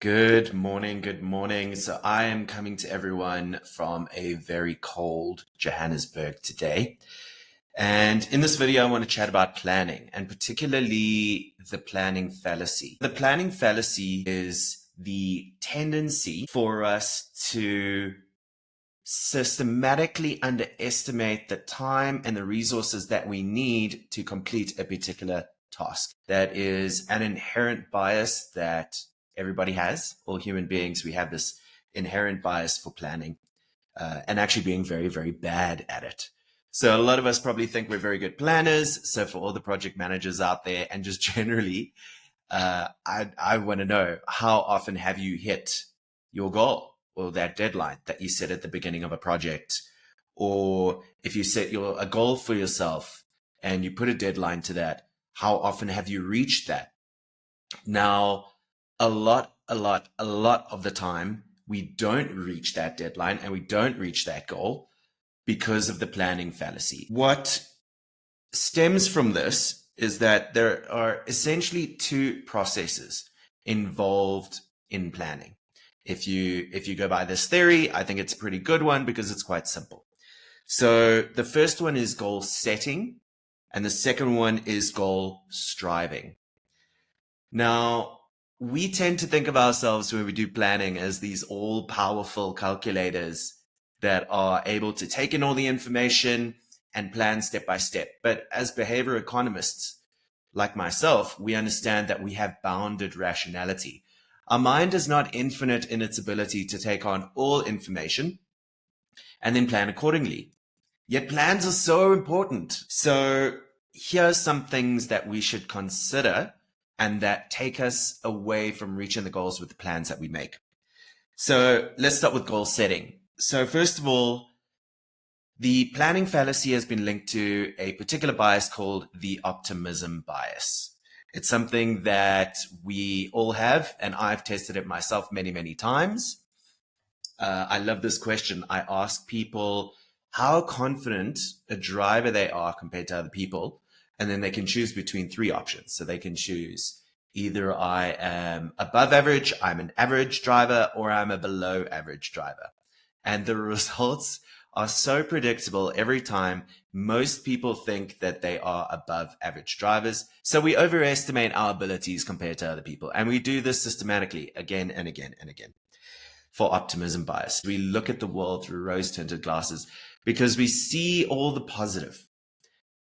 Good morning, good morning. So I am coming to everyone from a very cold Johannesburg today. And in this video, I want to chat about planning and particularly the planning fallacy. The planning fallacy is the tendency for us to systematically underestimate the time and the resources that we need to complete a particular task. That is an inherent bias that everybody has. All human beings, we have this inherent bias for planning and actually being very, very bad at it. So a lot of us probably think we're very good planners. So for all the project managers out there and just generally, I want to know, how often have you hit your goal or that deadline that you set at the beginning of a project? Or if you set a goal for yourself and you put a deadline to that, how often have you reached that? Now, a lot of the time, we don't reach that deadline and we don't reach that goal because of the planning fallacy. What stems from this is that there are essentially two processes involved in planning. If you go by this theory, I think it's a pretty good one because it's quite simple. So the first one is goal setting, and the second one is goal striving. Now, we tend to think of ourselves when we do planning as these all-powerful calculators that are able to take in all the information and plan step by step. But as behavior economists, like myself, we understand that we have bounded rationality. Our mind is not infinite in its ability to take on all information and then plan accordingly. Yet plans are so important. So here's some things that we should consider and that take us away from reaching the goals with the plans that we make. So let's start with goal setting. So first of all, the planning fallacy has been linked to a particular bias called the optimism bias. It's something that we all have, and I've tested it myself many, many times. I love this question. I ask people how confident a driver they are compared to other people, and then they can choose between three options. So they can choose either I am above average, I'm an average driver, or I'm a below average driver. And the results are so predictable every time. Most people think that they are above average drivers. So we overestimate our abilities compared to other people. And we do this systematically again and again and again. For optimism bias, we look at the world through rose-tinted glasses because we see all the positive.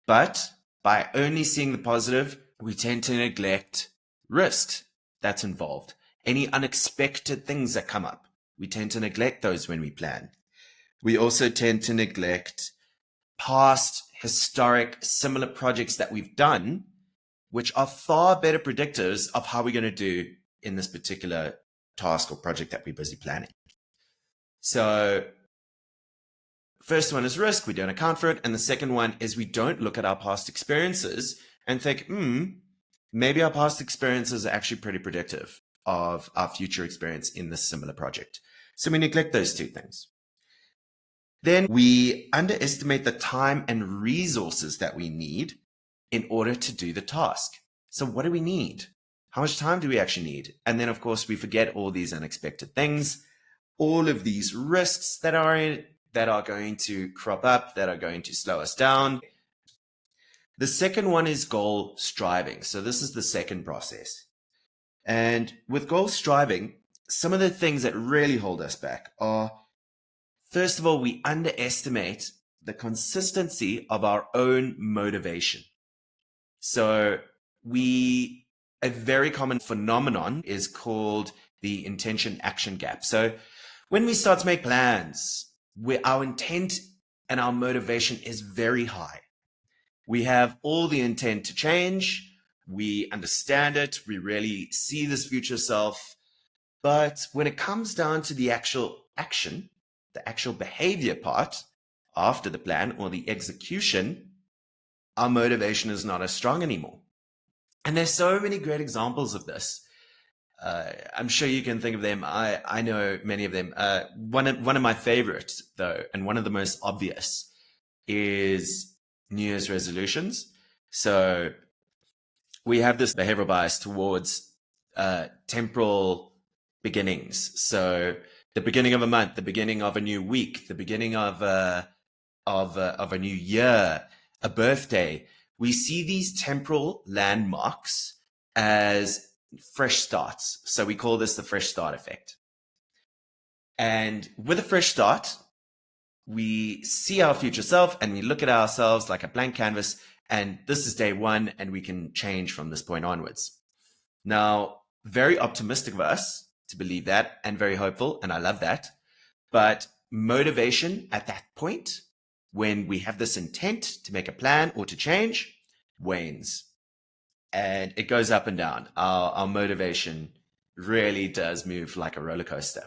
But by only seeing the positive, we tend to neglect risks that's involved. Any unexpected things that come up, we tend to neglect those when we plan. We also tend to neglect past historic similar projects that we've done, which are far better predictors of how we're going to do in this particular task or project that we're busy planning. So first one is risk. We don't account for it. And the second one is we don't look at our past experiences and think, maybe our past experiences are actually pretty predictive of our future experience in this similar project. So we neglect those two things. Then we underestimate the time and resources that we need in order to do the task. So what do we need? How much time do we actually need? And then, of course, we forget all these unexpected things, all of these risks that are going to crop up, that are going to slow us down. The second one is goal striving. So this is the second process. And with goal striving, some of the things that really hold us back are, first of all, we underestimate the consistency of our own motivation. So a very common phenomenon is called the intention action gap. So when we start to make plans, our intent and our motivation is very high. We have all the intent to change. We understand it. We really see this future self. But when it comes down to the actual action, the actual behavior part after the plan or the execution, our motivation is not as strong anymore. And there's so many great examples of this. I'm sure you can think of them. I know many of them. One of my favorites, though, and one of the most obvious, is New Year's resolutions. So we have this behavioral bias towards temporal beginnings. So the beginning of a month, the beginning of a new week, the beginning of a new year, a birthday. We see these temporal landmarks as fresh starts. So we call this the fresh start effect. And with a fresh start, we see our future self and we look at ourselves like a blank canvas. And this is day one, and we can change from this point onwards. Now, very optimistic of us to believe that, and very hopeful, and I love that. But motivation at that point, when we have this intent to make a plan or to change, wanes. And it goes up and down. Our motivation really does move like a roller coaster.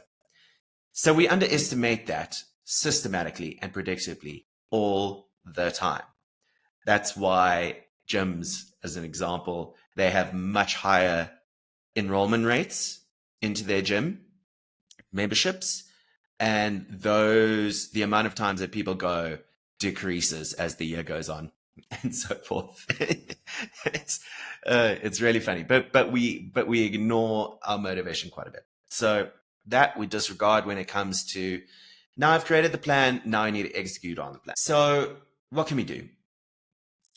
So we underestimate that systematically and predictably all the time. That's why gyms, as an example, they have much higher enrollment rates into their gym memberships, and the amount of times that people go decreases as the year goes on, and so forth. It's really funny, but we ignore our motivation quite a bit. So that we disregard when it comes to, now I've created the plan, now I need to execute on the plan. So what can we do?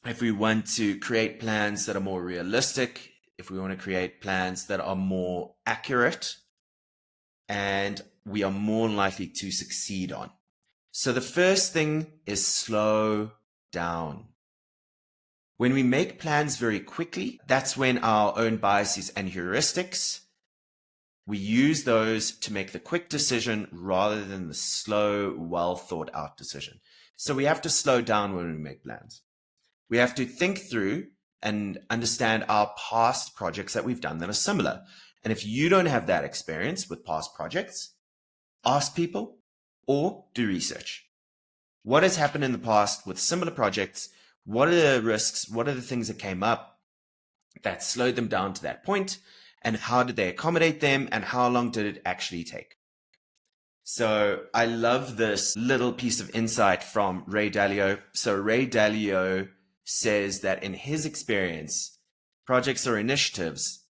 If we want to create plans that are more realistic, if we want to create plans that are more accurate, and we are more likely to succeed on. So the first thing is slow down. When we make plans very quickly, that's when our own biases and heuristics, we use those to make the quick decision rather than the slow, well thought out decision. So we have to slow down when we make plans. We have to think through and understand our past projects that we've done that are similar. And if you don't have that experience with past projects, ask people or do research. What has happened in the past with similar projects? What are the risks? What are the things that came up that slowed them down to that point? And how did they accommodate them? And how long did it actually take? So I love this little piece of insight from Ray Dalio. So Ray Dalio says that in his experience, projects or initiatives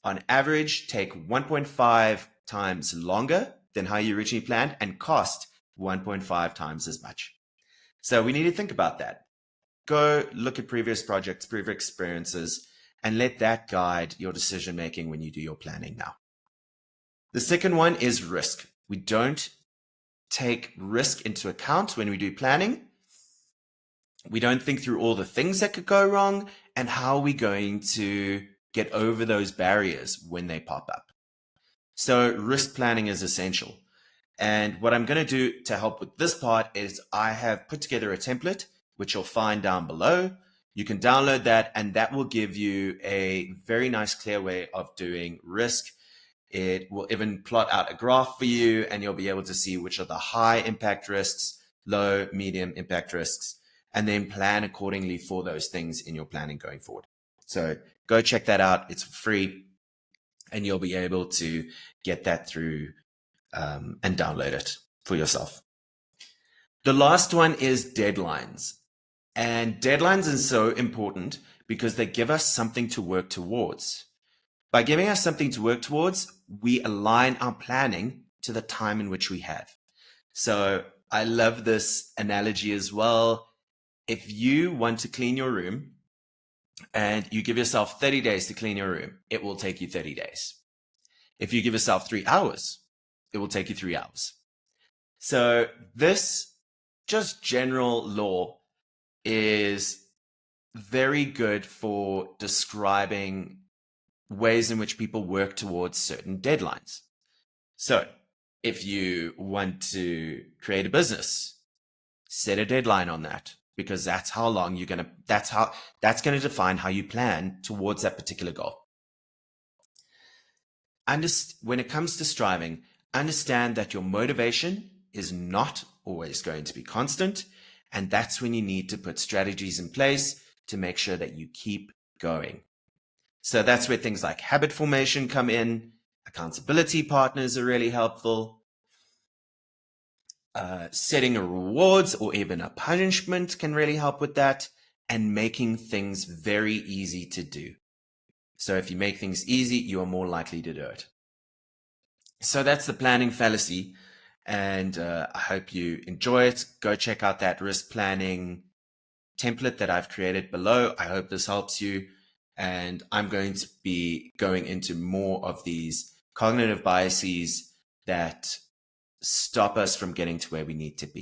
on average take 1.5 times longer than how you originally planned and cost 1.5 times as much. So we need to think about that. Go look at previous projects, previous experiences, and let that guide your decision making when you do your planning now. The second one is risk. We don't take risk into account when we do planning. We don't think through all the things that could go wrong and how we're going to get over those barriers when they pop up. So risk planning is essential. And what I'm going to do to help with this part is I have put together a template, which you'll find down below. You can download that, and that will give you a very nice, clear way of doing risk. It will even plot out a graph for you, and you'll be able to see which are the high impact risks, low, medium impact risks, and then plan accordingly for those things in your planning going forward. So go check that out. It's free, and you'll be able to get that through and download it for yourself. The last one is deadlines. And deadlines are so important because they give us something to work towards. By giving us something to work towards, we align our planning to the time in which we have. So I love this analogy as well. If you want to clean your room and you give yourself 30 days to clean your room, it will take you 30 days. If you give yourself 3 hours, it will take you 3 hours. So this just general law is very good for describing ways in which people work towards certain deadlines. So if you want to create a business, set a deadline on that, because that's how long you're going to, that's going to define how you plan towards that particular goal. When it comes to striving, understand that your motivation is not always going to be constant. And that's when you need to put strategies in place to make sure that you keep going. So that's where things like habit formation come in. Accountability partners are really helpful. Setting a rewards or even a punishment can really help with that, and making things very easy to do. So if you make things easy, you are more likely to do it. So that's the planning fallacy. And I hope you enjoy it. Go check out that risk planning template that I've created below. I hope this helps you. And I'm going to be going into more of these cognitive biases that stop us from getting to where we need to be.